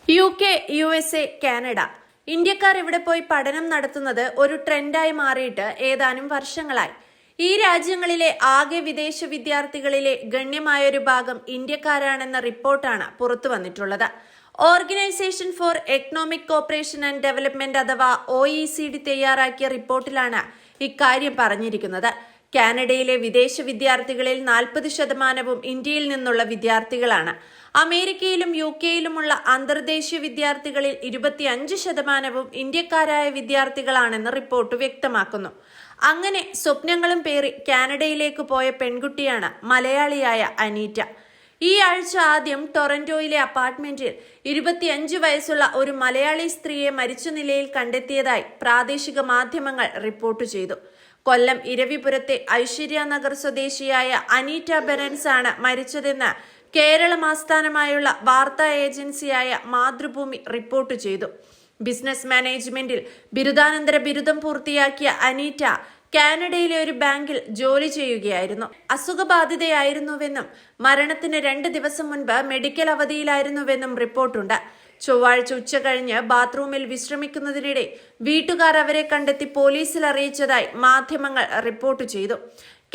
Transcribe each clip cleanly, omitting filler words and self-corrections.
UK, USA, Canada. ഇന്ത്യക്കാർ ഇവിടെ പോയി പഠനം നടത്തുന്നത് ഒരു ട്രെൻഡായി മാറിയിട്ട് ഏതാനും വർഷങ്ങളായി. ഈ രാജ്യങ്ങളിലെ ആകെ വിദേശ വിദ്യാർത്ഥികളിലെ ഗണ്യമായൊരു ഭാഗം ഇന്ത്യക്കാരാണെന്ന റിപ്പോർട്ടാണ് പുറത്തു വന്നിട്ടുള്ളത്. Organisation for economic cooperation and development അഥവാ OECD തയ്യാറാക്കിയ റിപ്പോർട്ടിലാണ് ഇക്കാര്യം പറഞ്ഞിരിക്കുന്നത്. കാനഡയിലെ വിദേശ വിദ്യാർത്ഥികളിൽ 40% ഇന്ത്യയിൽ നിന്നുള്ള വിദ്യാർത്ഥികളാണ്. അമേരിക്കയിലും UKയിലുമുള്ള അന്തർദേശീയ വിദ്യാർത്ഥികളിൽ 25% ഇന്ത്യക്കാരായ വിദ്യാർത്ഥികളാണെന്ന് റിപ്പോർട്ട് വ്യക്തമാക്കുന്നു. അങ്ങനെ സ്വപ്നങ്ങളും പേറി കാനഡയിലേക്ക് പോയ പെൺകുട്ടിയാണ് മലയാളിയായ അനീറ്റ. ഈ ആഴ്ച ആദ്യം ടൊറന്റോയിലെ അപ്പാർട്ട്മെന്റിൽ 25 വയസ്സുള്ള ഒരു മലയാളി സ്ത്രീയെ മരിച്ച നിലയിൽ കണ്ടെത്തിയതായി പ്രാദേശിക മാധ്യമങ്ങൾ റിപ്പോർട്ട് ചെയ്തു. കൊല്ലം ഇരവിപുരത്തെ ഐശ്വര്യനഗർ സ്വദേശിയായ അനീറ്റ ബെനൻസ് ആണ് മരിച്ചതെന്ന് കേരളം ആസ്ഥാനമായുള്ള വാർത്താ ഏജൻസിയായ മാതൃഭൂമി റിപ്പോർട്ട് ചെയ്തു. ബിസിനസ് മാനേജ്മെന്റിൽ ബിരുദാനന്തര ബിരുദം പൂർത്തിയാക്കിയ അനീറ്റ കാനഡയിലെ ഒരു ബാങ്കിൽ ജോലി ചെയ്യുകയായിരുന്നു. അസുഖബാധിതയായിരുന്നുവെന്നും മരണത്തിന് 2 ദിവസം മുൻപ് മെഡിക്കൽ അവധിയിലായിരുന്നുവെന്നും റിപ്പോർട്ടുണ്ട്. ചൊവ്വാഴ്ച ഉച്ച കഴിഞ്ഞ് ബാത്റൂമിൽ വിശ്രമിക്കുന്നതിനിടെ വീട്ടുകാർ അവരെ കണ്ടെത്തി പോലീസിൽ അറിയിച്ചതായി മാധ്യമങ്ങൾ റിപ്പോർട്ട് ചെയ്തു.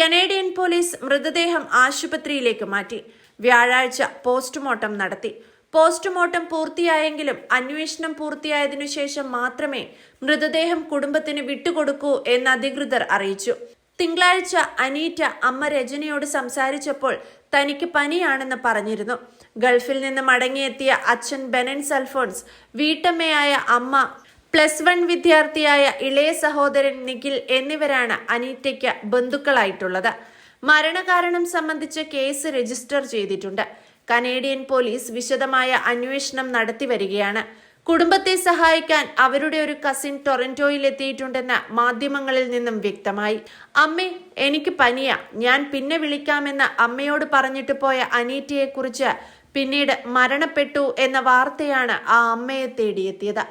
കനേഡിയൻ പോലീസ് മൃതദേഹം ആശുപത്രിയിലേക്ക് മാറ്റി. വ്യാഴാഴ്ച പോസ്റ്റ്മോർട്ടം നടത്തി. പോസ്റ്റ്മോർട്ടം പൂർത്തിയായെങ്കിലും അന്വേഷണം പൂർത്തിയായതിനു ശേഷം മാത്രമേ മൃതദേഹം കുടുംബത്തിന് വിട്ടുകൊടുക്കൂ എന്ന് അധികൃതർ അറിയിച്ചു. തിങ്കളാഴ്ച അനീറ്റ അമ്മ രജനിയോട് സംസാരിച്ചപ്പോൾ തനിക്ക് പനിയാണെന്ന് പറഞ്ഞിരുന്നു. ഗൾഫിൽ നിന്ന് മടങ്ങിയെത്തിയ അച്ഛൻ ബെനൻസ് അൽഫോൺസ്, വീട്ടമ്മയായ അമ്മ, +1 വിദ്യാർത്ഥിയായ ഇളയ സഹോദരൻ നിഖിൽ എന്നിവരാണ് അനീറ്റയ്ക്ക് ബന്ധുക്കളായിട്ടുള്ളത്. മരണകാരണം സംബന്ധിച്ച് കേസ് രജിസ്റ്റർ ചെയ്തിട്ടുണ്ട്. കനേഡിയൻ പോലീസ് വിശദമായ അന്വേഷണം നടത്തി വരികയാണ്. കുടുംബത്തെ സഹായിക്കാൻ അവരുടെ ഒരു കസിൻ ടൊറന്റോയിൽ എത്തിയിട്ടുണ്ടെന്ന് മാധ്യമങ്ങളിൽ നിന്നും വ്യക്തമായി. അമ്മേ, എനിക്ക് പനിയാ, ഞാൻ പിന്നെ വിളിക്കാമെന്ന് അമ്മയോട് പറഞ്ഞിട്ട് പോയ അനീറ്റയെക്കുറിച്ച് പിന്നീട് മരണപ്പെട്ടു എന്ന വാർത്തയാണ് ആ അമ്മയെ തേടിയെത്തിയത്.